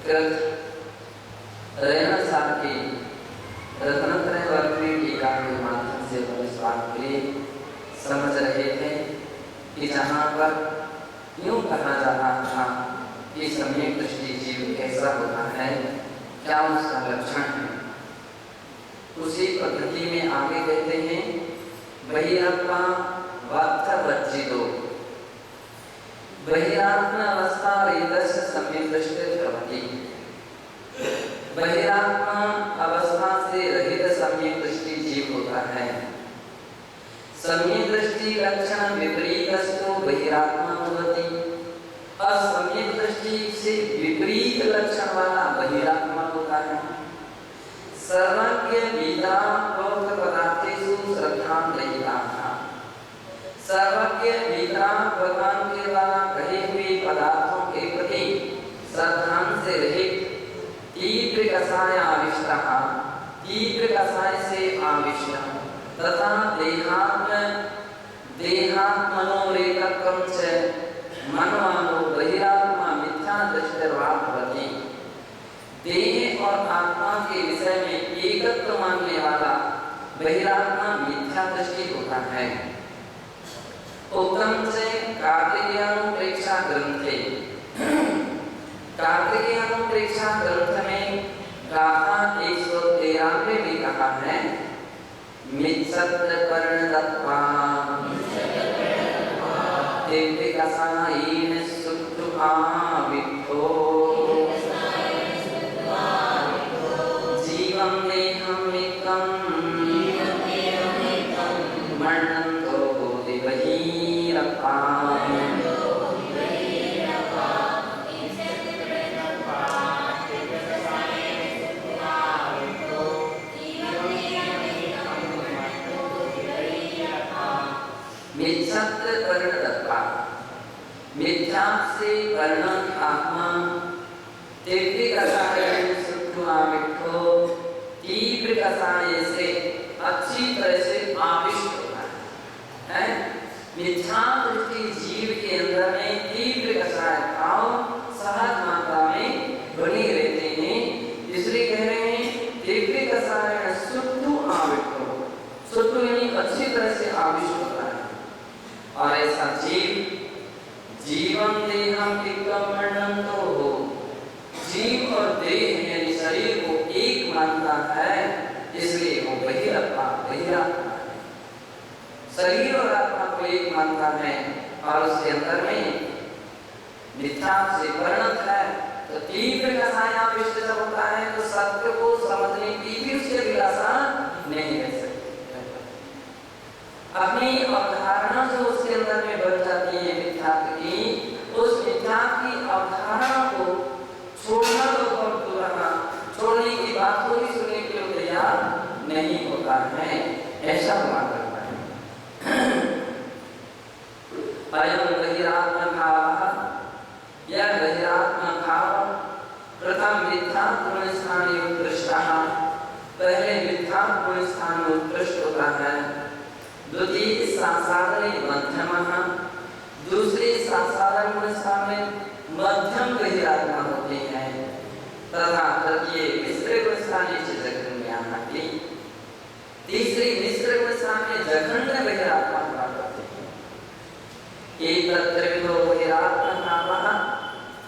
रैना साहब की रत्नत्रय वर्तनी टीका के माध्यम से हम इस बात के लिए समझ रहे थे कि जहाँ पर यूँ कहा जा रहा था कि सम्यक दृष्टि जीव कैसा होता है, क्या उसका लक्षण है, उसी पद्धति में आगे कहते हैं बहिरात्मा वार्थवर्जितो बहिरात्मा अवस्था रेतस्य सम्यक दृष्टि भवति। बहिरात्मा अवस्था से रहित सम्यक दृष्टि जीव होता है। सम्यक दृष्टि लक्षण विपरीतस्तु बहिरात्मा भवति। असम्यक दृष्टि से विपरीत लक्षण वाला बहिरात्मा होता है। सर्वज्ञ विदा प्रोक्त पदार्थेषु श्रद्धां रहिताः। सर्वज्ञ विदा भगवान के द्वारा कहे हुए पदार्थों के प्रति श्रद्धा से रहित तीव्र कषाय आविष्टः, तीव्र कषाय से आविष्ट तथा देहात्मनोरेकत्वं च मनवानो बहिरात्मा मिथ्या दृष्टिर्वा भवति। देह और आत्मा के विषय में एकत्व मानने वाला बहिरात्मा मिथ्या दृष्टि होता है। उत्तम से कार्तिकेयानुप्रेक्षा ग्रंथे, कार्तिकेयानुप्रेक्षा ग्रंथ में गाथा 113 में कहा है मित्सत्र परिणतत्वा दिव्य कसायेन सुत्वा विद्धो जीवं देहं एकं मरणन्तो बहिरप्पा। मिथ्यात्व परिणतत्वा, मिथ्या से परिणत आत्मा दिव्य कषाय सुत्वा विद्धो, तीव्र कषाय से अच्छी तरह से आविष्ट होता है। मिथ्या दृष्टि जीव के अंदर में तीव्र कषाय भाव सहज मात्रा में बने रहते हैं, इसलिए कह रहे हैं तीव्र कषाय सुत्तु आविष्टो, सुत्तु यानी अच्छी तरह से आविष्ट होता है। और ऐसा जीव जीवन देहम एकम मरणन्तो हो, जीव और देह यानी शरीर को एक मानता है, इसलिए वो बहिरात्मा है। शरीर और आत्मा को एक मानता है और उसके अंदर में मिथ्या से परिणत है, तो तीव्र कषाय आविष्ट जब होता है तो सत्य को समझने की भी उसकी अभिलाषा नहीं रह सकती। अपनी अवधारणा जो उसके अंदर में बन जाती है मिथ्या की, उस मिथ्या की अवधारणा को छोड़ना तो बहुत दूर रहा, छोड़ने की बात को भी सुनने के लिए तैयार नहीं होता है, ऐसा हुआ करता है। अयं बहिरात्मा भावः, यह बहिरात्मा भाव प्रथम मिथ्या गुण स्थान उत्कृष्टः, पहले मिथ्या गुण स्थान उत्कृष्ट होता है। द्वितीय साधारण मध्यमः, दूसरे साधारण गुण स्थान में मध्यम बहिरात्मा होते हैं। तथा तृतीय मिश्र गुण स्थान जघन्य, तीसरी मिश्र गुण स्थान में जघन्य बहिरात्मा प्राप्त होते हैं। एक त्रिविधो बहिरात्मा भावः,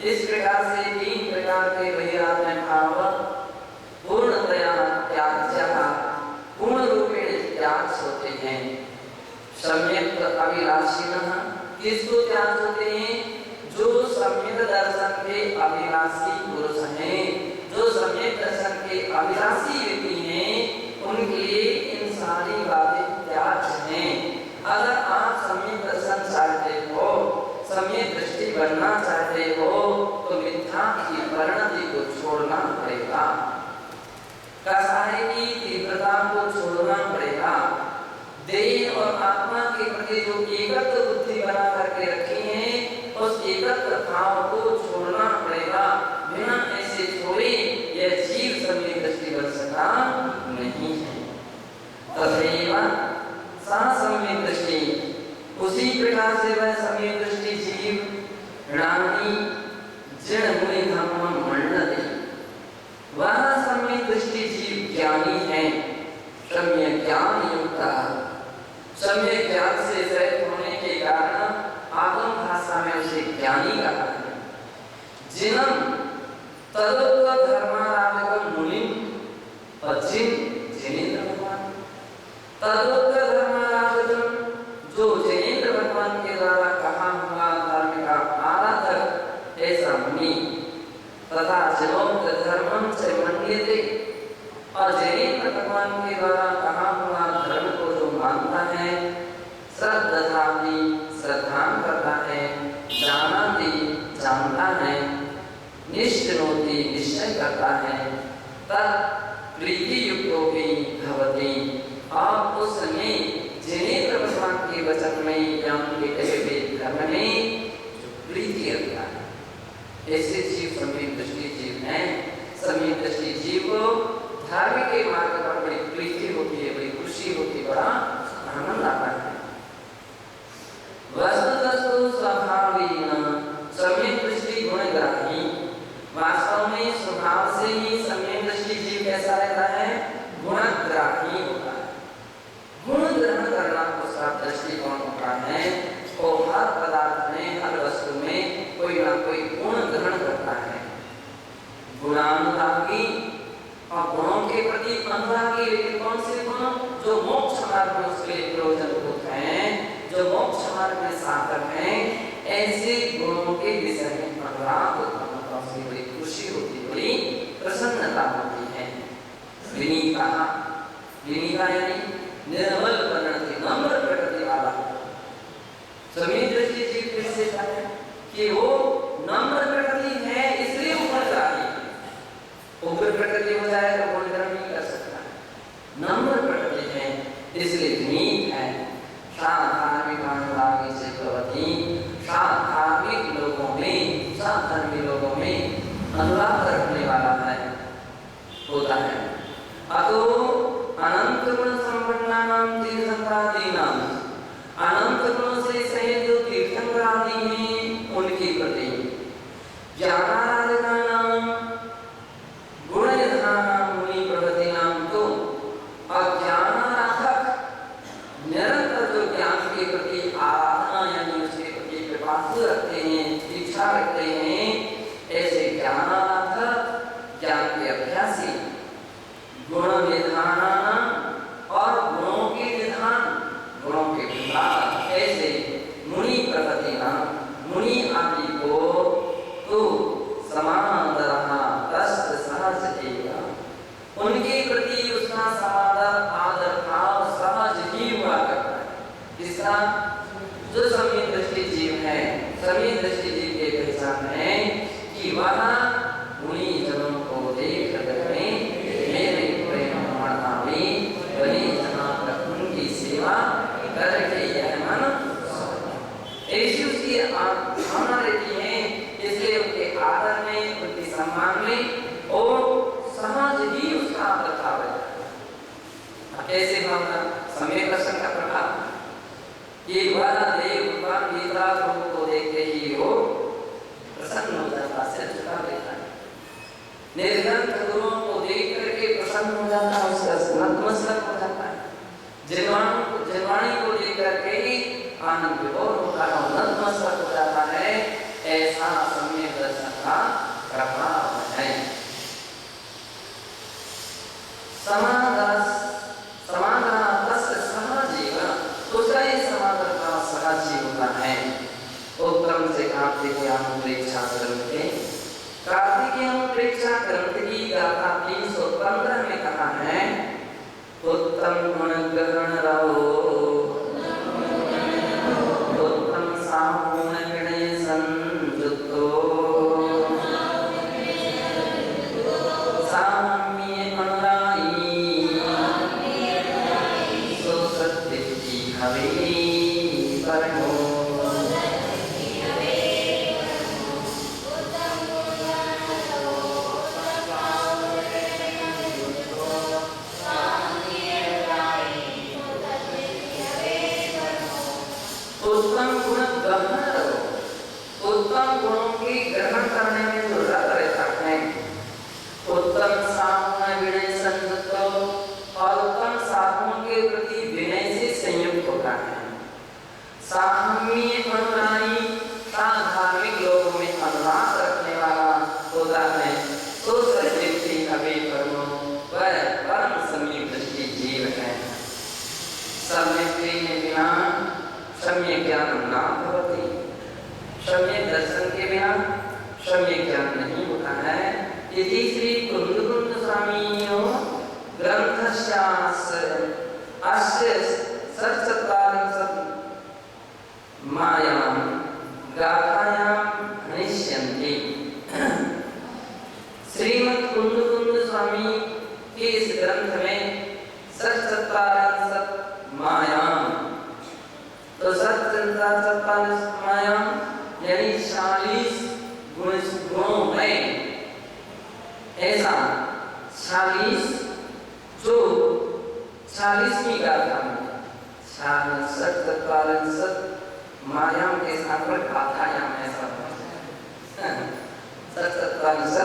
इस प्रकार से तीन प्रकार के बहिरात्मा भाव पूर्णतया त्याज्यः, पूर्ण रूपेण त्याग होते हैं। सम्यक अभिलाषिनः, किसको त्याग होते हैं? जो सम्यक दर्शन के अभिलाषी पुरुष हैं, जो सम्यक दर्शन के अभिलाषी व्यक्ति हैं, उनके लिए इन सारी बातें त्याग हैं। अगर आप सम्यक दर्शन चाहते हो, सम्यक दृष्टि बनना चाहते हो, तो मिथ्या की परिणति को छोड़ना पड़ेगा, कषाय की तीव्रता को छोड़ना पड़ेगा। देह और आत्मा के प्रति जो एकत्व बुद्धि बना करके रखी है, उस एकत्व भाव को छोड़ना पड़ेगा। बिना ऐसे छोड़े यह जीव सम्यक दृष्टि बन सकता नहीं है। तथैव सा सम्यक दृष्टि, उसी प्रकार से वह सम्यक दृष्टि जीव रानी जड़ मुनि धर्म मण्डते तदोत्तर धर्माराधकम मुनि पश्चिम जैनेन्द्र भगवान। तदोत्तर धर्माराधकम जो जैनेन्द्र भगवान के द्वारा कहा हुआ धर्म का आराधक ऐसा मुनि तथा जनोक्त धर्मम से मन्यते और जैनेन्द्र भगवान के द्वारा कहा हुआ धर्म को जो मानता है, श्रद्धाति श्रद्धा करता है, जानाति जानता है, निश्चिनोति निश्चय करता है, तत् प्रीति युक्तो भी भवति और उसमें जैनेन्द्र भगवान के वचन में या उनके कहे हुए धर्म में प्रीति रखता है। ऐसे जीव समीप दृष्टि जीव हैं। समीप दृष्टि जीव को धर्म के मार्ग पर बड़ी प्रीति होती है, बड़ी खुशी होती है, बड़ा आनंद आता है। वस्तुतस्तु स्वभावेन समीप दृष्टि गुणग्राही। वास्तव में स्वभाव से ही समीप दृष्टि जीव कैसा रहता है? गुणग्राही होता है। गुण ग्रहण करना उसका दृष्टिकोण होता है। वो हर पदार्थ में, हर वस्तु में कोई ना कोई गुण ग्रहण करता है। गुणानुरागी और गुणों के प्रति अनुरागी। लेकिन कौन से गुण? जो मोक्ष मार्ग में उसके लिए प्रयोजनभूत हैं, जो मोक्ष मार्ग में साधक हैं, ऐसे गुणों के विषय में अनुराग होता है, उसकी बड़ी खुशी होती है, बड़ी प्रसन्नता होती है। विनीता, विनीता यानी निर्मल प्रकृति, नम्र प्रकृति वाला। समीप दृष्टि जीव की विशेषता है कि वो नम्र प्रकृति है, इसलिए गुणग्राही है। उग्र प्रकृति हो जाए तो गुणग्रहण नहीं कर सकता है। नम्र प्रकृति है इसलिए विनीत है। धार्मिक अनुरागी से प्रवृत्ति, धार्मिक लोगों में, धर्मी लोगों में अनुराग रखने वाला है, होता है। अतो अनंत गुण संपन्नानाम तीर्थंकरादीनाम, अनंत गुणों से सहित जो तीर्थंकरादि हैं उनकी प्रति ज्ञानाराधकानाम गुणनिधानाम मुनि प्रवृत्तिनाम तो अज्ञानाराधक निरंतर जो ज्ञान के प्रति आराधना यानी उसके प्रति विश्वास रखते हैं, इच्छा रखते हैं, ऐसे ज्ञानाराधक, ज्ञान के अभ्यासी, गुण निधान और गुणों के निधान, गुणों के विभाग, ऐसे मुनि प्रवृत्तिनाम, मुनि आदि को तो समादरः तस्त सहज एव, उनके प्रति उसका समादर आदर भाव सहज ही हुआ करता है। इसका जो समीप दृष्टि जीव है, समीप दृष्टि जीव की पहचान है कि वह मुनि जनों को देख करके मेरे प्रेम में बनी जना पर उनकी सेवा करके यह मन ऐसी उसकी भावना रहती है। इसलिए उनके आदर में, उनके सम्मान में और सहज ही उसका आदर भाव है। कैसे भावना? समय दर्शन का प्रभाव कि वह देव भगवान गीता को देखते ही वो प्रसन्न हो जाता, सिर झुका देता है। निर्धन गुरुओं को देख करके प्रसन्न हो जाता है, उसका नतमस्तक हो जाता है। जिनवाणी को देख करके ही आनंद विभोर होता है, नतमस्तक हो जाता है। ऐसा सम्यक दर्शन का प्रभाव है। समाधान उसका ये समाधान का सहज ही होता है। उत्तम से कार्तिकेयम प्रेक्षा ग्रंथ, कार्तिकेयम प्रेक्षा ग्रंथ की गाथा 315 में कहा है, उत्तम गुण ग्रहण रहो, उत्तम साहुण विनय संयुक्तो, साम्ये अनुरागी, सो सत्य की हवे परमो। उत्तम गुण ग्रहण करो, उत्तम गुणों की ग्रहण करने में जो रत रहता है, उत्तम साहुण विनय संयुक्त, और उत्तम साधुओं के प्रति विनय से संयुक्त होता है। साम्य अनुरागी, धार्मिक लोगों में अनुराग रखने वाला होता है। ज्ञानं न भवति। सम्यक दर्शन के बिना सम्यक ज्ञान नहीं होता है। इति श्री कुंदकुंद स्वामिनो ग्रंथस्यास्य अस्य सच्चत्वारिंशत् मायां गाथायां हनिष्यन्ति। श्रीमद् कुंदकुंद स्वामी के इस ग्रंथ में सच्चत्वारिंशत् मायां, तो सच्चत्वारिंशत् मायां यानी 40 गुणों में ऐसा 40 जो 40वीं गाथा में 40 मायां के स्थान पर गाथायां ऐसा 40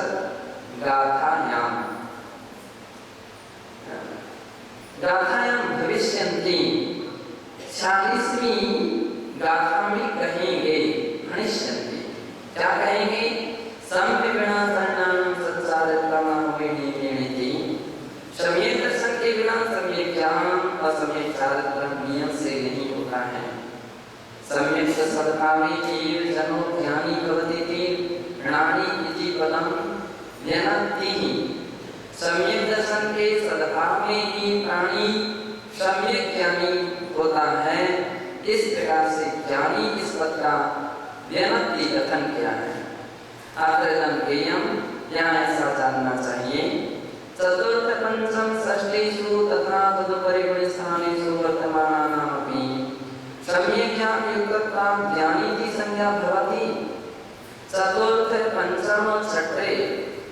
गाथायां भविष्यन्ति 40वीं गाथा में कहेंगे हनिष्यन्ति। क्या कहेंगे? संविना शरणां संसारत्वमाहुवेनिति। सम्यक दर्शन के बिना सम्यक ज्ञान असम्यक चारित्र नियम से नहीं होता है। सम्यक सद्भावे जनो ज्ञानी भवति ऋणानि इति पदं व्यनति। सम्यक दर्शन के सद्भाव में ही प्राणी सम्यक ज्ञानी होता है। इस प्रकार से ज्ञानी इस पद का व्यनति कथन किया है। आदर्शम ज्ञेयम, यहाँ ऐसा जानना चाहिए। चतुर्थ पंचम षष्ठेषु तथा तदुपरि गुणस्थानेषु वर्तमानानामपि सम्यक् ज्ञानयुक्तत्वात् ज्ञानी की संज्ञा भवति। चतुर्थ पंचम छठे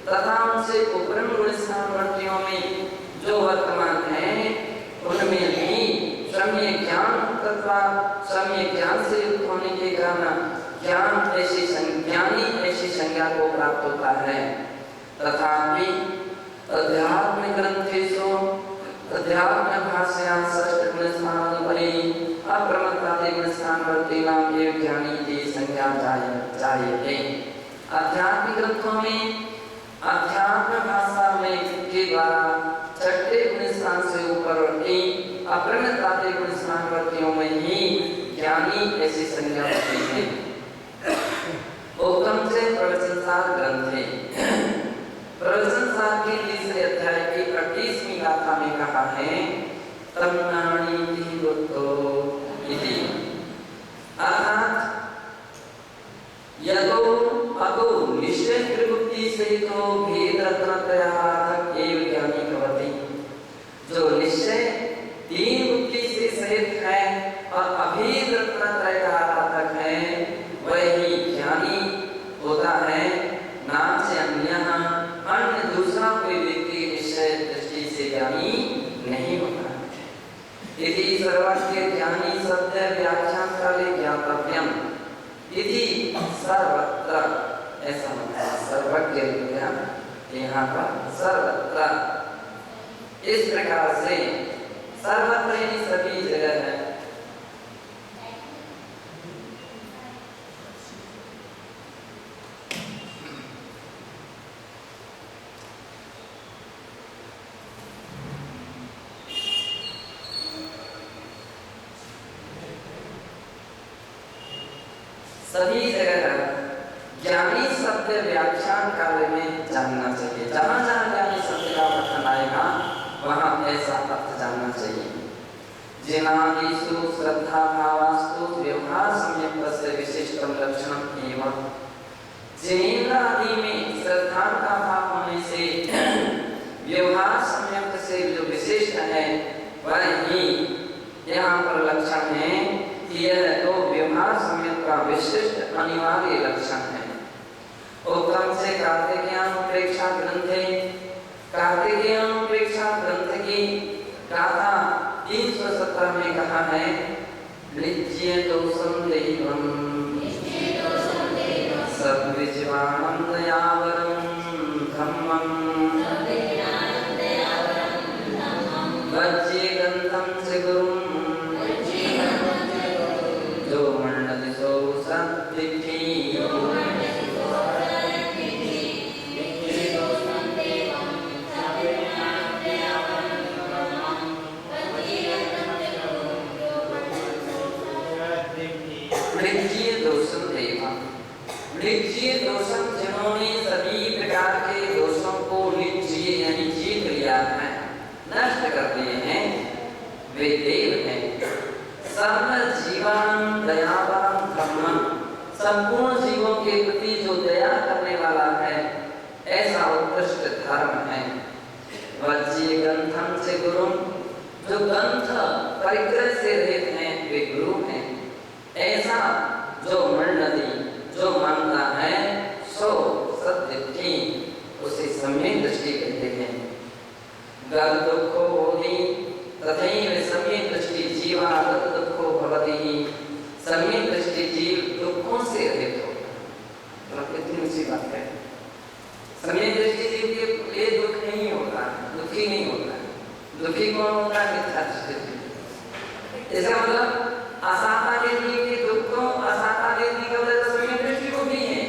तथा उनसे उपरम गुणस्थानवर्तियों में जो वर्तमान है उनमें भी सम्यक् ज्ञान से युक्त होने के कारण ज्ञानी ऐसी संज्ञा को प्राप्त होता है। तथापि अध्यात्म ग्रंथेषु अध्यात्म भाष्यां षष्ठ गुणस्थानोपरि अप्रमत्तादि गुणस्थानवर्तीनां एव ज्ञानी की संज्ञा जायते। आध्यात्मिक ग्रंथों में अध्यात्म भाषा में के द्वारा छठे गुणस्थान से ऊपरवर्ती अप्रमत्तादि गुणस्थानवर्तियों में ही ज्ञानी ऐसी संज्ञा होती है। उत्तम से प्रवचनसार ग्रंथ है। प्रवचनसार के तीसरे अध्याय की 38वीं गाथा में कहा है तन्नाणीति वृत्तो इति, अर्थात यतो अतो निश्चय त्रिभुक्ति से तो भेद रत्नत्रयार्थक एव ज्ञानी भवति। जो निश्चय तीन बुद्धि से सहित है और अभेद रत्नत्रय का आराधक है वही ज्ञानी होता है। नाम से अन्य दूसरा कोई व्यक्ति निश्चय दृष्टि से ज्ञानी नहीं होता है। यदि सर्वज्ञ ज्ञानी शब्द व्याख्यान काले ज्ञातव्यम यदि सर्वत्र ऐसा होता है। सर्वज्ञ यहाँ पर सर्वत्र इस प्रकार से सर्वत्र ही सभी जगह है। सभी जगह ज्ञानी शब्द व्याख्यान काल में जानना चाहिए। जहाँ जहाँ ज्ञानी शब्द का कथन आएगा वहाँ ऐसा अर्थ जानना चाहिए। जिनादिषु श्रद्धा भावास्तु व्यवहार सम्यक्तस्य विशिष्टम लक्षणम एवं। जिनेन्द्र आदि में श्रद्धा का भाव होने से व्यवहार सम्यक्त से जो विशिष्ट है वह ही यहाँ पर लक्षण है कि यह तो व्यवहार सम्यक का विशिष्ट अनिवार्य लक्षण है। उत्तम से कार्तिकेयन प्रेक्षा ग्रंथ है। कार्तिकेयन प्रेक्षा ग्रंथ की गाथा 317 में कहा है नित्य दोषम देवम सर्वविजयानंदयावरम धम्मम वज्जे गंधम से गुरुम जो मंडल सो सत्तिथि उत्कृष्ट धर्म है। वज्य ग्रंथम से गुरु, जो ग्रंथ परिग्रह से रहित हैं वे गुरु हैं। ऐसा जो मंडली जो मानता है सो सत्य उसे सम्यक दृष्टि कहते हैं। गद दुखो होती तथैव सम्यक दृष्टि जीवा गद दुखो भवति। सम्यक दृष्टि जीव दुखों से रहित होता है। कितनी सी बात है। सम्यक दृष्टि जीव के लिए दुख नहीं होता, दुखी नहीं होता। दुखी कौन होता है? मिथ्या दृष्टि। इसका मतलब असाता देखने के दुख को असाता देखने का वजह सम्यक दृष्टि को भी है,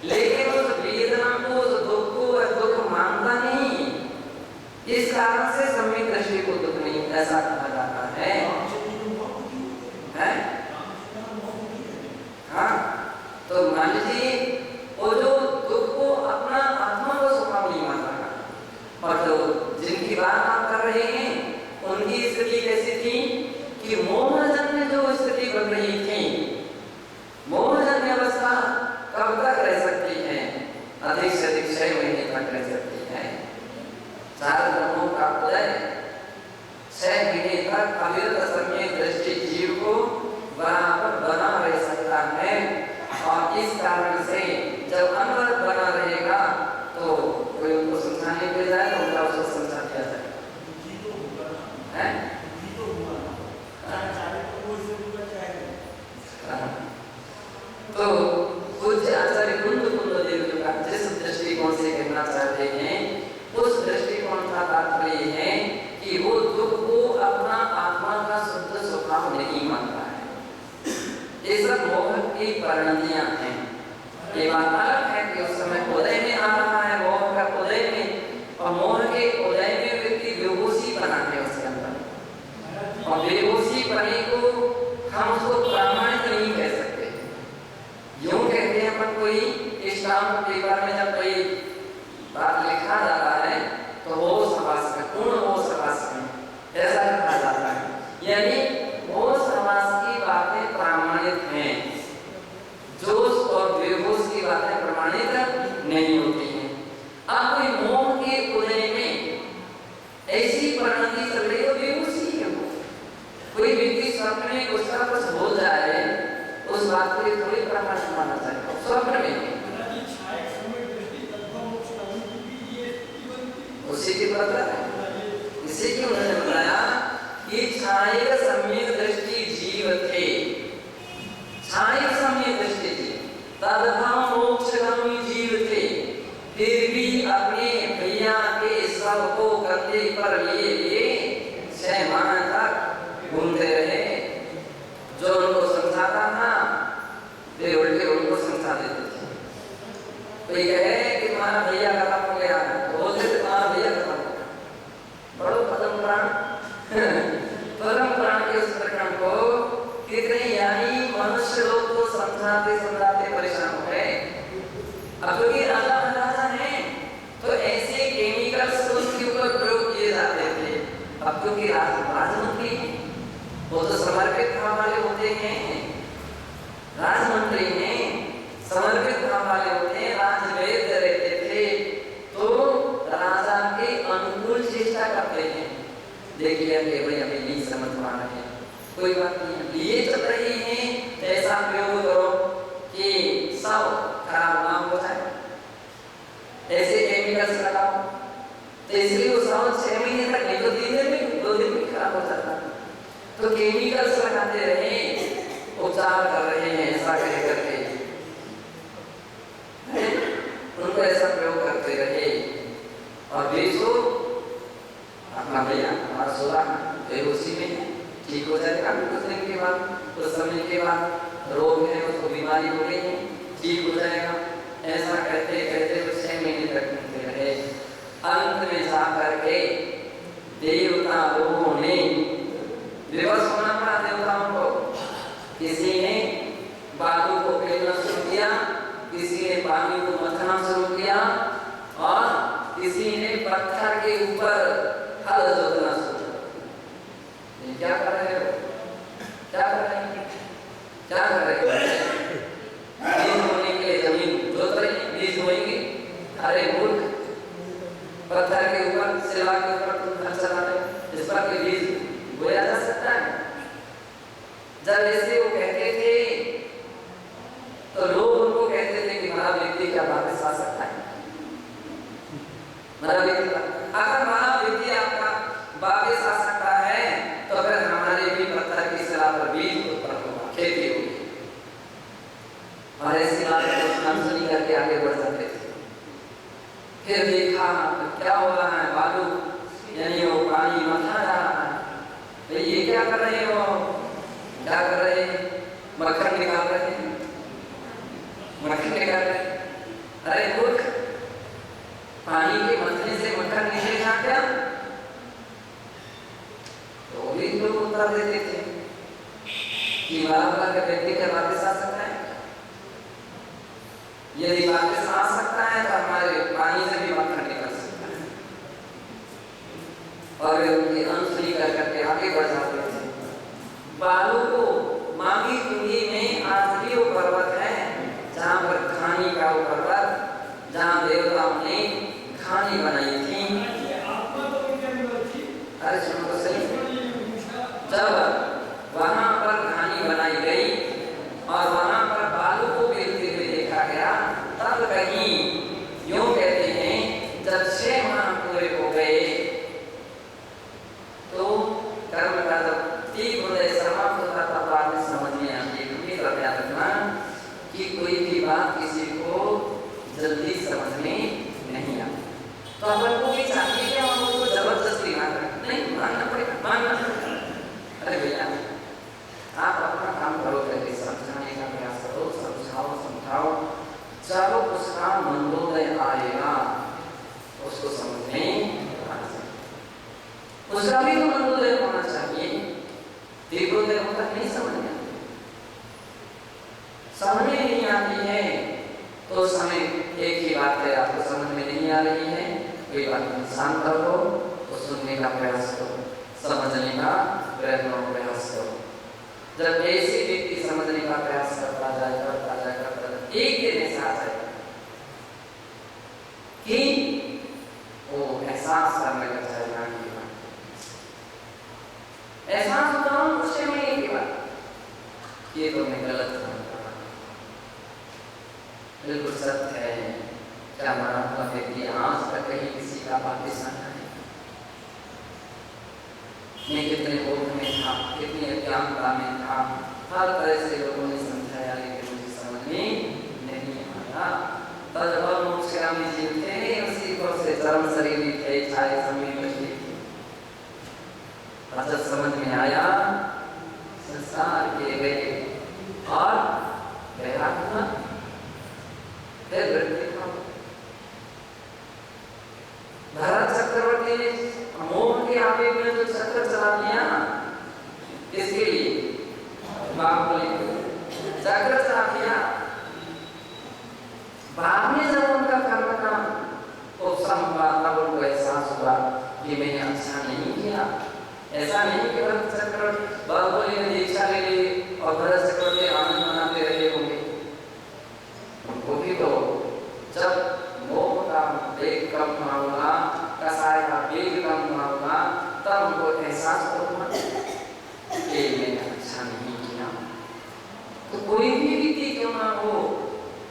लेकिन उस वेदना को उस दुख को दुख मानता नहीं, इस कारण से सम्यक दृष्टि को दुख नहीं ऐसा कहा जाता है। हाँ, तो मान लीजिए वो जो दुख को अपना आत्मा को स्वभाव नहीं मानता, और जो जिनकी बात आप कर रहे हैं उनकी स्थिति कैसी थी कि मोहजन्य जो स्थिति बन रही थी, मोहजन्य अवस्था कब तक रह सकती है? अधिक से अधिक 6 महीने तक रह सकती है। 4 ग्रहों का उदय 6 महीने तक अविरत सम्यक दृष्टि जीव को बराबर बना रह सकता है, और इस कारण से जब अनवरत बना रहेगा तो कोई उनको समझाने के जाए तो उनका उसको समझा दिया जाए। तो पूज्य आचार्य कुंद देव जी का जिस दृष्टिकोण से कहना चाहते हैं उस दृष्टिकोण का तात्पर्य है कि वो दुख को अपना आत्मा का शुद्ध स्वभाव नहीं मानता है। ये सब मोह की परिणतियां हैं। ये बात अलग है कि उस समय उदय में आ रहा है, मोह का उदय में, और मोह के उदय में व्यक्ति बेहोशी बना है उसके अंदर, और बेहोशी पने को हम उसको प्रामाणिक नहीं कह सकते। यूं कहते हैं अपन कोई स्टाम्प पेपर में जब कोई बात लिखा जाता है तो होश हवास में, पूर्ण होश हवास में ऐसा कहा जाता है, यानी होश हवास की बातें प्रामाणिक हैं, जोश और बेहोश की बातें प्रमाणित नहीं होती हैं। अब कोई मोह के उदय में ऐसी परिणति चल रही है, बेहोशी है वो। कोई व्यक्ति स्वप्न में उसका कुछ हो जाए उस बात को थोड़ी प्रमाणित माना जाएगा। स्वप्न में उसी की बात है, इसी की उन्होंने बताया कि छायक सम्यक दृष्टि जीव थे, छायक सम्यक दृष्टि थी, तदभाव मोक्षगामी जीव थे, फिर भी अपने भैया के सब को कंधे पर लिए 6 माह तक घूमते रहे। जो उनको समझाता था वे उल्टे उनको समझा देते थे। कोई कहे कि तुम्हारा भैया खत्म हो गया, तो बोलते थे तुम्हारा भैया खत्म हो गया। बड़ो पद्म पुराण के उस प्रकरण को कितने यानी मनुष्य लोग को समझाते समझाते परेशान हो गए। अब क्योंकि राजा महाराजा हैं तो ऐसे केमिकल्स उसके ऊपर प्रयोग किए जाते थे। अब क्योंकि राजमंत्री वो तो समर्पित भाव वाले होते हैं, राजमंत्री हैं, समर्पित भाव वाले होते हैं, राजवैद्य रहते थे, तो राजा के अनुकूल चेष्टा करते हैं। देख लिया कि भाई अभी नहीं समझ पा रहे हैं, कोई बात नहीं, लिए चल रही हैं, ऐसा प्रयोग करो कि सब खराब ना हो जाए, ऐसे केमिकल्स लगाओ। तो इसलिए वो सब 6 महीने तक नहीं तो 3 दिन में 2 दिन में खराब हो जाता। तो केमिकल्स लगाते रहे, उपचार कर रहे हैं ऐसा कह करके, उनको ऐसा प्रयोग करते रहे, और बेसो अपना भैया हमारा सोरा बेहोशी में ठीक हो जाएगा। कुछ दिन के बाद, कुछ समय के बाद रोग है, उसको बीमारी हो गई है, ठीक हो जाएगा। ऐसा कहते कहते 6 महीने तक घूमते रहे। अंत में जा करके देवता लोगों ने विवश होना पड़ा देवताओं को। किसी ने बालू को फेंकना शुरू किया, किसी ने पानी को मथना शुरू किया, और किसी ने पत्थर के ऊपर हल जोतना शुरू किया। क्या कर रहे हो? क्या कर रहे हैं? क्या कर रहे हो? बीज बोने के लिए जमीन जोत रही है, बीज बोएंगे। अरे मूर्ख, अगर मानव व्यक्ति आपका वापिस आ सकता है तो फिर हमारे भी पत्थर की शिला पर बीज उत्पन्न होगा, खेती होगी। और ऐसी बात हम सुनी करके आगे बढ़ जाते थे। फिर देखा क्या हो रहा है, बालू यानी वो पानी मथा जा रहा है। तो ये क्या कर रहे हो, क्या कर रहे हैं, मक्खन निकाल रहे हैं, मक्खन निकाल रहे हैं। अरे मूर्ख, पानी के मथने से मक्खन निकलेगा क्या? तो भी लोग उत्तर देते थे कि वाला का व्यक्ति का वापस आ सकता है। यदि वापस आ सकता है तो हमारे पानी से भी मक्खन निकल सकता है। और वे उनकी अनसुनी कर करके आगे बढ़ जाते थे। बालू को मांगी कुंडी में आज भी वो पर्वत है जहाँ पर खानी का वो पर्वत, जहाँ देवताओं ने खानी बनाई थी। अरे सुनो तो सही, जब वहाँ पर खानी बनाई गई और वहाँ पर बालू को बेचते हुए देखा गया, तब कहीं यूं कहते हैं जब 6 माह पूरे हो गए तो कर्म का जब ठीक हो जाए, समाप्त होता, तब बाद में समझ में आती है। कृपया रखना कि कोई भी बात किसी को जल्दी समझ में नहीं आती। तो अपन को भी चाहिए कि हम उसको जबरदस्ती ना करें, नहीं मानना पड़ेगा, मानना पड़ेगा। अरे भैया आप अपना काम करो, करके समझाने का प्रयास करो, समझाओ समझाओ, जब उसका मंदोदय आएगा उसको समझ में आना चाहिए। उसका भी तो मंदोदय होना चाहिए। तीव्रोदय होता नहीं, समझ में आती, समझ में नहीं आती है तो समय एक ही बात है, आपको समझ में नहीं आ रही है, कोई बात नहीं, शांत रहो, तो सुनने का प्रयास करो, समझने का प्रयास करो। जब ऐसे व्यक्ति समझने का प्रयास करता जाए, एक दिन ऐसा आ जाए कि वो एहसास करने लग जाएगा कि एहसास होता हूँ उससे में एक ही बात, ये तो मैं गलत काम कर रहा हूँ, बिल्कुल सत्य है। क्या हमारा व्यक्ति आज तक कहीं किसी का वापिस आना है? मैं कितने बोध में था, कितनी अज्ञानता में था, हर तरह से लोगों ने समझाया लेकिन मुझे समझ में नहीं आया। तब मोक्षगामी जीव थे, उसी को से चरम शरीर थे, छाए समय बचे थे। जब समझ में आया, संसार के गए और गया हुआ, फिर भरत चक्रवर्ती ने मोह के आवेग में जो चक्र चला दिया, इसके लिए बाप बोले चक्र चला दिया। बाद में जब उनका कर्म का उपशम हुआ, तब उनको एहसास हुआ कि मैंने अच्छा नहीं किया। ऐसा नहीं कि भरत चक्रवर्ती बाप बोले ने दीक्षा ले ली और भरत चक्रवर्ती आनंद मनाते रहे होंगे। उनको भी तो जब मोह का वेग कम होगा, कसाय का वेग कम होगा, तब उनको एहसास होगा कि मैंने अच्छा नहीं किया। तो कोई भी व्यक्ति क्यों ना हो,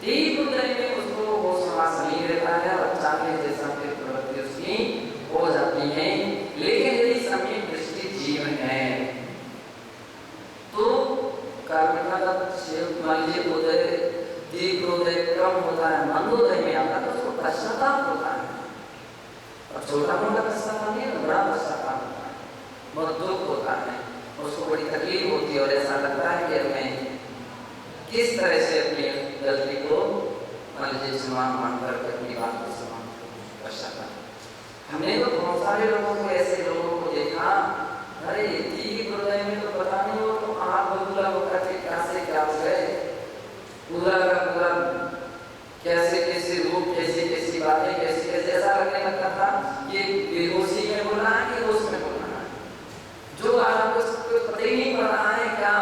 तीव्र हृदय में उसको वो श्वास नहीं रहता है और चाहे जैसा फिर प्रवृत्ति उसकी हो जाती है। लेकिन यदि समय दृष्टि जीवन है तो कर्म का जब मान लीजिए उदय तीव्रोदय कम होता है, मंदोदय में आता है तो उसको पश्चाताप होता है। और छोटा मोटा पश्चाताप नहीं है, बड़ा पश्चाताप होता है, बहुत दुख होता है, उसको बड़ी तकलीफ होती है और ऐसा लगता है कि मैं किस तरह से अपनी गलती को मान लीजिए क्षमा मानकर अपनी बात को समाप्त कर सकता। हमने तो बहुत सारे लोगों को, ऐसे लोगों को देखा, अरे तीव्र हृदय में तो पता नहीं वो तो आप बदला होकर के क्या से क्या हो गए, पूरा का पूरा कैसे कैसे रूप, कैसी कैसी बातें, कैसे कैसे ऐसा लगने लगता था कि बेहोशी में बोल रहा है कि होश में बोल रहा है, जो आपको पता ही नहीं पड़ रहा है क्या,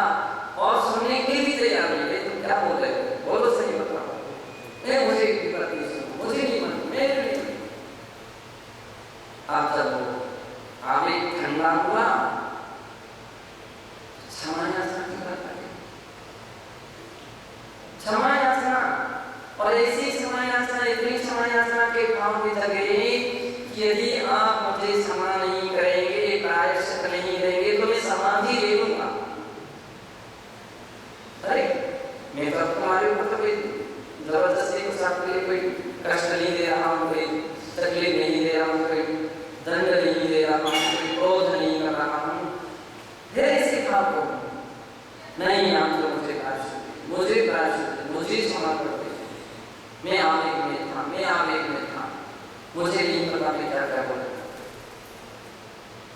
और सुनने के लिए भी तैयार नहीं है। तुम क्या बोल रहे हो, बोलो सही बताओ, मैं मुझे मुझे नहीं मान, मैं नहीं। आप जब आवेग ठंडा हुआ, क्षमा याचना की बात करें, क्षमा याचना, और ऐसी क्षमा याचना, इतनी क्षमा याचना के भाव में जगह कि यदि आप मुझे क्षमा नहीं करेंगे, प्रायश्चित नहीं देंगे तो मैं समाधि ले लूंगा। अरे मैं तो तुम्हारे ऊपर तो कोई जबरदस्ती कुछ आपके लिए कोई कष्ट नहीं दे रहा हूँ, कोई तकलीफ नहीं दे रहा हूँ, कोई दंड नहीं दे रहा हूँ, कोई क्रोध नहीं कर रहा हूँ। फिर इसी भाव को नहीं, आप तो मुझे प्रायश्चित, मुझे क्षमा कर दे। मैं आवेग में था, मुझे नहीं पता मैं क्या क्या बोला।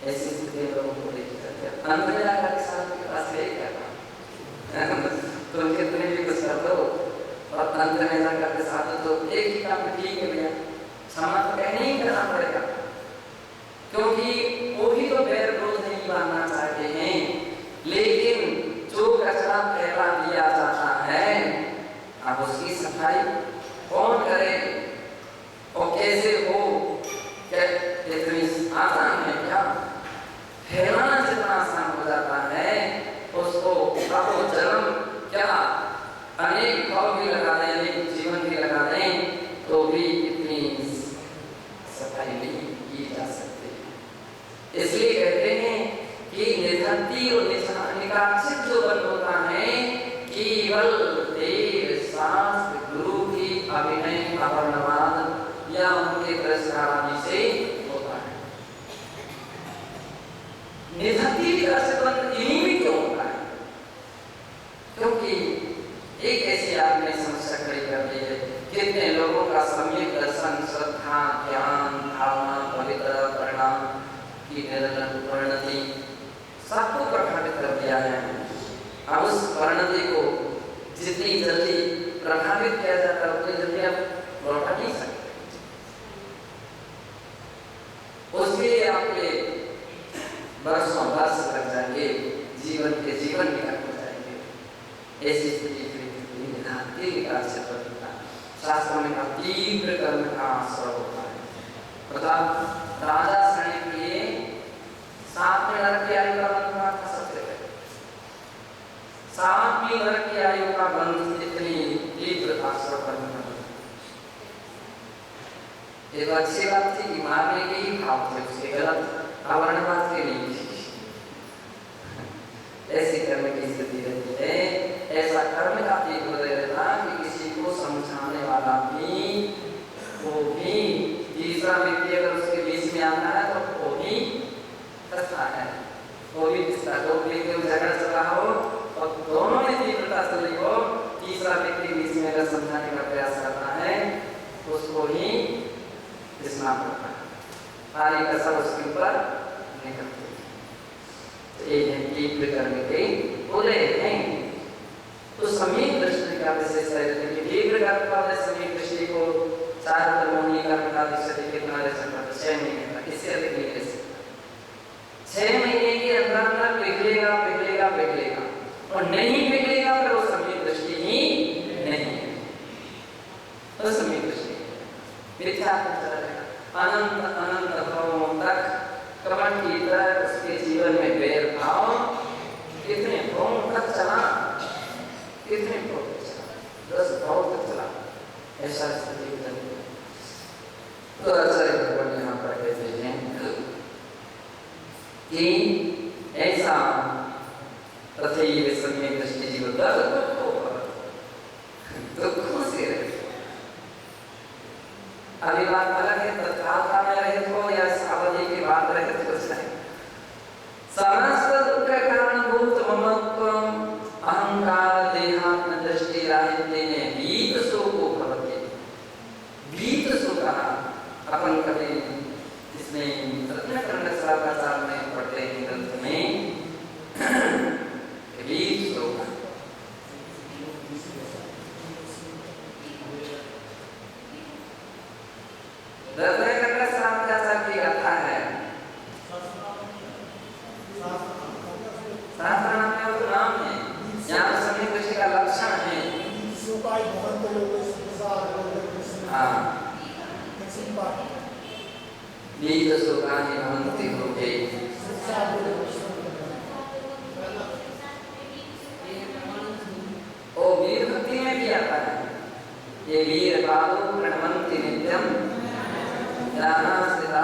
ऐसी स्थिति लोगों को देखी जाती है। अंत में आकर किसान के पास यही क्या था, तुम कितने भी कुछ कर दो और अंत में जाकर के साथ तो एक ही काम ठीक है भैया, क्षमा तो कहने ही करना पड़ेगा, क्योंकि वो भी तो बैर विरोध नहीं मानना चाहते हैं। लेकिन जो कचरा फैला दिया जाता है, अब उसकी सफाई कौन करे और कैसे हो? क्या इतनी आसान है क्या? फैलाना जितना आसान हो जाता है, उसको कहो जन्म क्या अनेक भाव भी लगा दें, अनेक जीवन भी लगा दें, तो भी इतनी सफाई नहीं की जा सकती। इसलिए कहते हैं कि निधत्ती और निकाक्षित जो बन होता है, केवल देव शास्त्र गुरु की अभिनय अवर्णवाद या उनके प्रसारादि से होता है। निधत्ती विकासित बन इन्हीं में क्यों होता है? क्योंकि एक ऐसी आपने समस्या खड़ी कर दी है, कितने लोगों का सम्यक दर्शन, श्रद्धा, ज्ञान, भावना, पवित्रता, परिणाम की निरंतर परिणति सबको प्रभावित कर दिया है। अब उस परिणति को जितनी जल्दी प्रभावित किया जाता है, उतनी जल्दी आप लौटा नहीं सकते। उसके लिए आपके वर्षों वर्ष लग जाएंगे, जीवन निकल हो जाएंगे। ऐसी स्थिति विकास से होता है। शास्त्रों में कहा तीव्र कर्म का आश्रय होता है। मतलब राजा श्रेणी के लिए 7 नरक की आयु का बंध हुआ था सबसे पहले। 7वीं नरक की आयु का बंध इतनी तीव्र आश्रय करना, ये तो अच्छी बात थी कि मारने के ही भाव थे उसके, गलत अवर्णवाद के नहीं। ऐसी कर्म की स्थिति रहती है, ऐसा कर्म का तीव्र रहता कि किसी को समझाने वाला भी, वो भी तीसरा व्यक्ति अगर उसके बीच में आता है तो वो भी फंसता है, वो भी फंसता है। दो व्यक्ति में झगड़ा चल रहा हो और दोनों में तीव्रता चल रही हो, तीसरा व्यक्ति बीच में अगर समझाने का प्रयास करता है तो उसको ही फंसना पड़ता है, सारी कसर उसके ऊपर निकलती है। तो ये है तीव्र कर्म के उदय हैं। तो सम्यक दृष्टि का विशेष है कि तीव्र कर्म वाले सम्यक दृष्टि को 4 कर्मों कर्म का दृष्टि कितना रह सकता है? 6 महीने का, इससे अधिक नहीं रह सकता। 6 महीने के अंदर पिघलेगा और नहीं पिघलेगा फिर वो सम्यक दृष्टि ही नहीं है। तो सम्यक दृष्टि मिथ्या अनंत भावों तक कमल की तरह उसके जीवन में वैर भाव कितने भावों तक चला, 10 भाव तक चला, ऐसा स्थिति बनी। तो आचार्य भगवान यहाँ पर कहते हैं कि ऐसा तथैव सम्यक दृष्टि जीव दुखों से रहे। अभी बात अलग है, तत्काल में रहे हो या सावधि की बात रहे तो कुछ नहीं। समस्त दुख का कारणभूत ममत्व अहंकार देहात्म दृष्टि राहित्येन वीत शोको भवति। वीत शोक अपन कभी इसमें रत्नकर्ण शास्त्राचार में पढ़ते हैं ग्रंथ में, वीत शोक रत्नकर्ण शास्त्राचार की कथा है। शास्त्र नाम है, यहाँ सम्यक दृष्टि का लक्षण है। हाँ, वीत शोकानि भवन्ति लोके। ओ वीर भक्ति में भी आता है ये वीर पादो प्रणमन्ति नित्यम ज्ञानास्थिता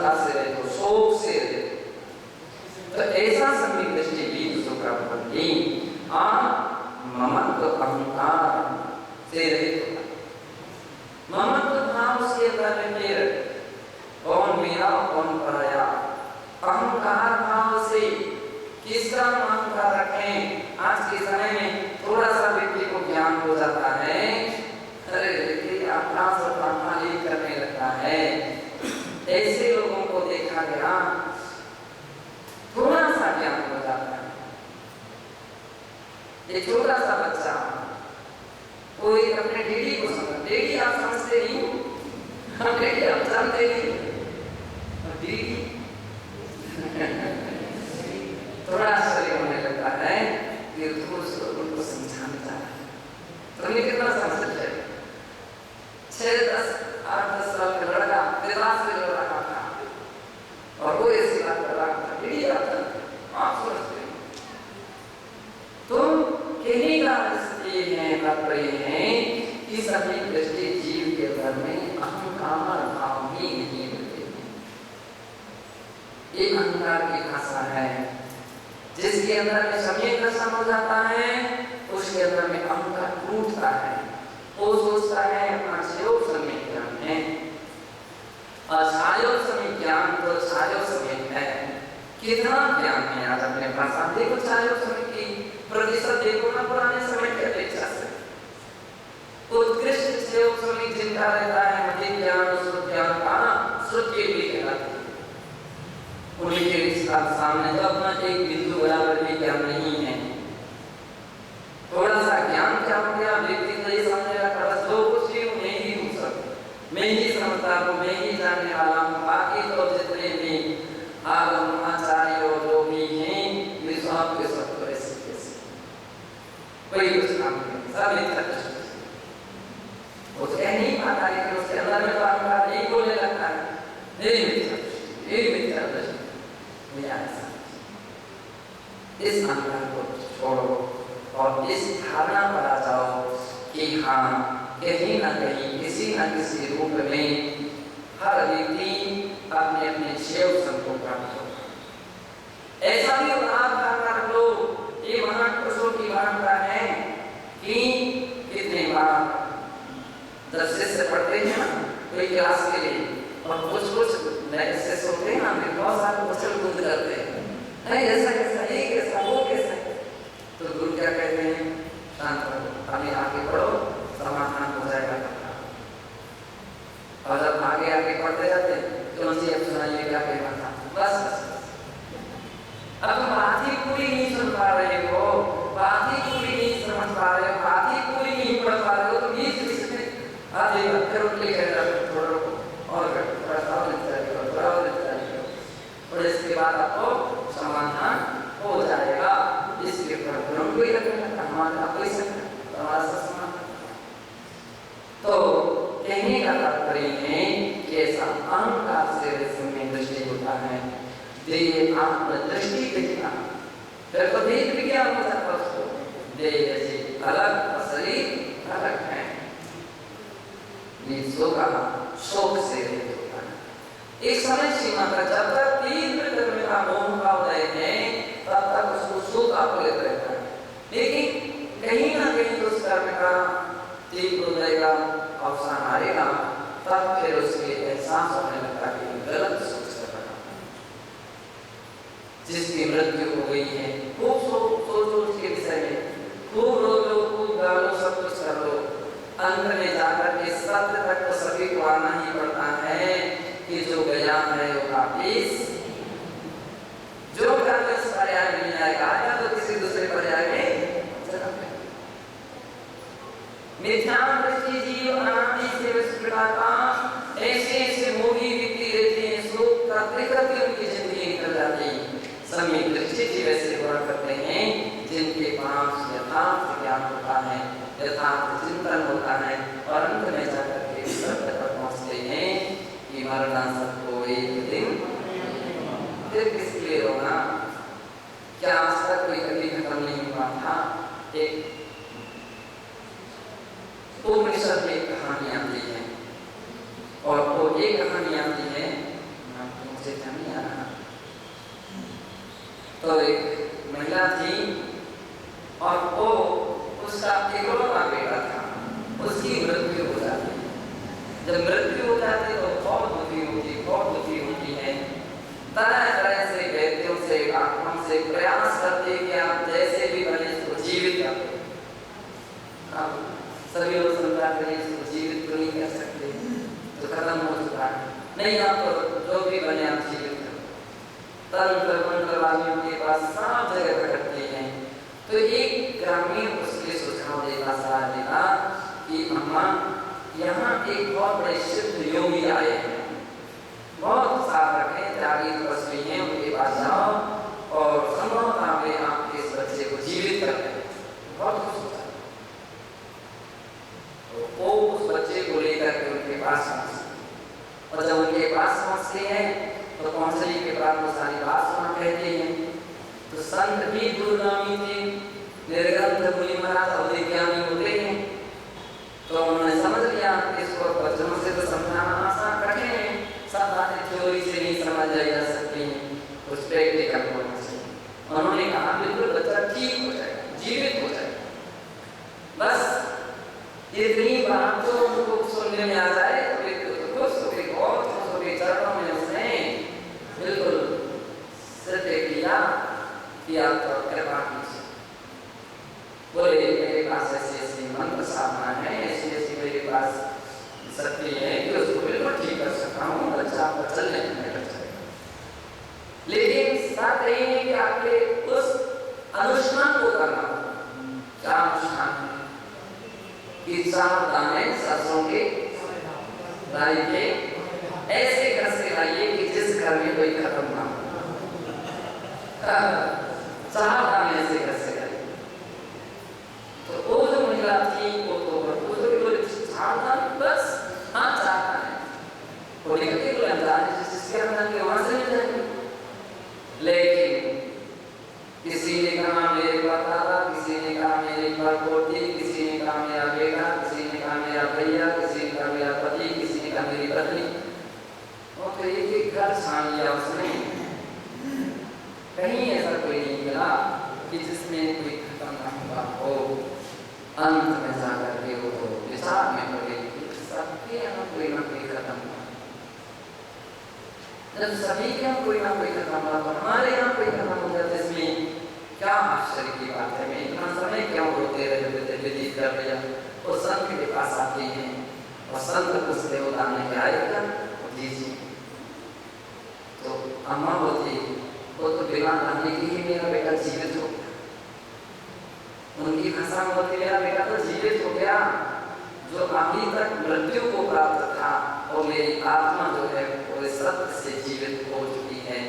चिंता से रहते, शोक से रहते। तो ऐसा सम्यक दृष्टि भी शुक्रापति ममत्व अहंकार से रहित होता। ममत्व भाव उसके अंदर में फिर कौन मेरा कौन पराया, अहंकार भाव से किसका अहंकार रखें। आज के समय में थोड़ा सा व्यक्ति को ज्ञान हो जाता है, अरे व्यक्ति अपना सब खाली करने लगता है। ऐसे लोगों को देखा गया, थोड़ा सा ज्ञान हो जाता है। एक छोटा सा बच्चा कोई अपने डैडी को समझ, डैडी आप समझते नहीं हो, हम डैडी आप जानते नहीं, डैडी थोड़ा आश्चर्य होने लगता है कि उनको समझाना चाहता है। तुमने कितना समझ सकते? 6, 10, 8, 10 साल का लड़का क्लास में लड़ रहा था और वो ऐसी बात कर रहा था, डैडी आप समझते हो। तुम कहने का ये है, तात्पर्य है कि सभी दृष्टि जीव के अंदर में अहंकार भाव ही नहीं होते। ये अहंकार की भाषा है। जिसके अंदर में सम्यक दर्शन हो जाता है, उसके अंदर में अहंकार टूटता है। वो सोचता है अपना छायो सम्यक ज्ञान है, और छायो सम्यक ज्ञान तो छायो सम्यक है। कितना ज्ञान है आज अपने पास। देखो छायो सम्यक की प्रतिशत देखो ना पुराने समय की अपेक्षा से। उत्कृष्ट छायो सम्यक जिनका रहता है मध्य ज्ञान, श्रुत ज्ञान का श्रुत के लिए कहलाते हैं। उनके सामने तो अपना एक बिंदु बराबर भी ज्ञान नहीं है। थोड़ा सा ज्ञान क्या हो गया, व्यक्ति तो ये समझ रहा बस जो कुछ भी मैं ही हूँ, सब मैं ही समझता हूँ, मैं ही जानने वाला हूँ। बाकी तो जितने भी आगम आचार्य जो भी हैं ये सब के सब तो ऐसे कैसे कोई कुछ काम नहीं, सब इतना वो तो कह नहीं पाता, लेकिन उसके अंदर में तो अहंकार नहीं बोलने लगता है, ये मिथ्या दृष्टि। इस अहंकार को छोड़ो और इस धारणा पर आ जाओ कि हाँ, कहीं ना कहीं किसी न किसी रूप में हर व्यक्ति अपने अपने शिव संत को प्राप्त होगा। ऐसा भी धारणा रख लो, ये महापुरुषों की परंपरा है कि कितने बार 10 शिष्य पढ़ते हैं ना कोई क्लास के लिए, और कुछ नए शिष्य होते हैं ना, बहुत सारे उछल कूद करते हैं, ऐसा कैसा, ये कैसा, वो कैसा। तो गुरु क्या कहते हैं, शांत रहो, अभी आगे पढ़ो, समाधान हो जाएगा। और जब आगे आगे पढ़ते जाते तो उनसे अब सुनाइए क्या कहना था, बस अब तुम बात ही पूरी नहीं सुन पा रहे हो, बात ही पूरी नहीं समझ पा रहे हो, बात ही पूरी नहीं पढ़ पा रहे हो, तो बीच बीच में आधे फिर उनके थोड़ा और इसके बाद आपको समाधान हो जाएगा। इसके पर कोई हमारा कोई समाधान। तो कहने का तात्पर्य है कि ऐसा अहंकार से दृष्टि होता है, देह आत्म दृष्टि देखना, फिर तो भेद विज्ञान हो जाता है उसको। देह से अलग और शरीर अलग है, ये शोक से होता है। एक समय सीमा तक जब तक तीव्र कर्म का मोह का उदय है तब तक उसको सुख अपलित रहता है, लेकिन कहीं ना कहीं उस कर्म का तीव्र उदय का अवसान आएगा तब फिर उसके एहसास होने लगता है कि गलत सोच कर रहा है। जिसकी मृत्यु हो गई है खूब सोचो उसके विषय में, खूब रो लो, खूब गालो, सब कुछ कर लो, अंत में जाकर के सत्य तक तो सभी को आना ही पड़ता है कि जो गया है वो वापिस, जो कर्म इस पर्याय मिल जाएगा या तो किसी दूसरे पर्याय में जन्म है। मिथ्या दृष्टि जीव अनादि से विस्मृता का ऐसे ऐसे मोही व्यक्ति रहते हैं, शोक करते करते उनकी जिंदगी निकल जाती है। सम्यक दृष्टि जीव ऐसे हुआ करते हैं जिनके पास यथार्थ ज्ञान होता है, यथार्थ चिंतन होता है, और अंत में जाकर के सत्य पर पहुंचते हैं कि मरना सबको एक दिन, फिर किसके लिए रोना। क्या आज तक कोई कभी खत्म नहीं हुआ था। एक उपनिषद में कहानी आती है, और वो एक कहानी आती है तो एक महिला थी और वो उसका इकलौता बेटा था, उसकी मृत्यु हो जाती है। जब मृत्यु हो जाती है तो बहुत दुखी होती है। तरह तरह से वैद्यों से डॉक्टरों से प्रयास करते कि आप जैसे भी बने इसको जीवित कर दो। अब सभी लोग समझा करें इसको जीवित तो नहीं कर सकते, तो खत्म हो चुका है, नहीं आप तो जो भी बने आप जीवित करो। तंत्र मंत्र वालियों के पास सब जगह भटकते हैं। तो एक ग्रामीण उसके सुझाव देगा, सलाह देगा कि अम्मा यहाँ एक बहुत बड़े सिद्ध योगी आए हैं, बहुत साधक हैं, त्यागी तपस्वी हैं, उनके पास जाओ और संभवतः वे आपके इस बच्चे को जीवित कर दें। बहुत खुश होता है। तो वो उस बच्चे को लेकर के उनके पास पहुंचते, और जब उनके पास पहुंचते हैं तो पहुंचने के बाद वो सारी बात सुना कहते हैं। तो संत भी दूरगामी थे, निर्ग्रंथ मुनि महाराज अवधिज्ञानी होते हैं, तो उन्होंने समझ लिया इसको बच्चों से तो समझाना आसान कठिन है, सब बातें थ्योरी से नहीं समझ जा सकती हैं, कुछ प्रैक्टिकल होना चाहिए। उन्होंने कहा बिल्कुल बच्चा ठीक हो जाएगा, जीवित हो जाएगा, बस इतनी बात तो उनको सुनने में आ जाए तो खुश हो गए, बहुत खुश हो गए। चरणों में उसने बिल्कुल सिर टेक लिया कि आप तो कृपा कीजिए। बोले मेरे पास ऐसी मंत्र साधना है, ऐसी मेरे पास शक्ति है कि उसको बिल्कुल ठीक कर सकता हूँ, बच्चा आपका चलने में लग जाएगा। लेकिन बात यही है कि आपके उस अनुष्ठान को करना। क्या अनुष्ठान है? कि 4 दाने सरसों के राई के ऐसे घर से लाइए कि जिस घर में कोई खत्म ना हो। 4 दाने ऐसे घर से लाइए। तो वो जो महिला थी वो तो बस हाँ 4 दाने वो निकलते हुए अंदाज जिसके अंदर के वहां से मिल जाएंगे। लेकिन किसी ने कहा मेरे पास दादा, किसी ने कहा मेरे पास पोती, किसी ने कहा मेरा बेटा, किसी ने कहा मेरा भैया, किसी ने कहा मेरा पति, किसी ने कहा मेरी पत्नी। और तो एक घर छान लिया उसने, कहीं ऐसा कोई नहीं मिला कि जिसमें कोई खत्म ना हुआ हो। अंत में जाकर के वो तो विचार में पड़े कि सबके यहाँ कोई ना कोई खत्म हुआ। जब सभी के यहाँ कोई ना कोई खत्म हुआ तो हमारे यहाँ कोई खत्म हो जाए, इसमें क्या आश्चर्य की बात है। मैं इतना समय क्यों होते रहे व्यतीत कर दिया। वो संत के पास आते हैं और संत पूछते हो दाने क्या आएगा दीजिए। तो अम्मा होती वो तो बिना दाने के ही मेरा बेटा जीवित हो, उनकी भाषा में होती मेरा बेटा तो जीवित हो गया, जो अभी तक मृत्यु को प्राप्त था और मेरी आत्मा जो है वो सत्य से जीवित हो चुकी है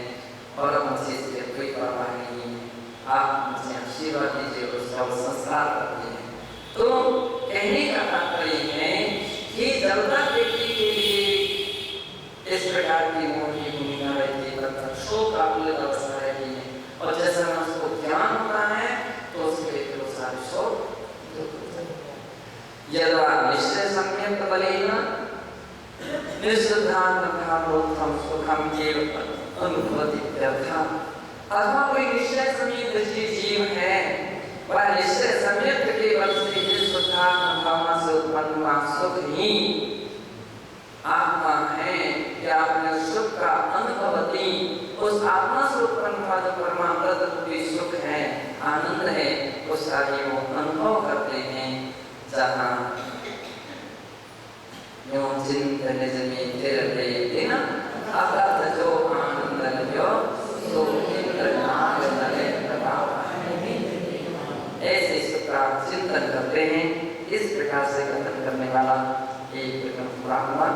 और अब मुझे इससे कोई परवाह नहीं है। आप मुझे आशीर्वाद दीजिए, उसका संस्कार करते हैं। तो कहने का तात्पर्य है कि जब तक व्यक्ति के लिए इस प्रकार की मोटी भूमिका रहती है तब तक शोक आकुलित अवस्था रहती है, और जैसा उसको ज्ञान होता है तो उसके लिए सारे शोक यदा निश्चय सम्यक बलेन निश्चितान भावोत्तम सुखम एव अनुभवति व्यथा। अथवा कोई निश्चय सम्यक जीव है, वह निश्चय सम्यक के बल से ही शुद्धात्म भावना से उत्पन्न हुआ सुख ही आत्मा है कि आपने सुख का अनुभवती, उस आत्मा से उत्पन्न हुआ जो परमात्मा रूपी सुख है, आनंद है, उसका ही वो अनुभव करते हैं। जहाँ यो चिंतन जमी तेरे दिन आकाश जो आनंद लियो तो इंद्र नाग नले प्रभाव ऐसे सुख का चिंतन करते हैं। इस प्रकार से कथन करने वाला एक पूरा हुआ।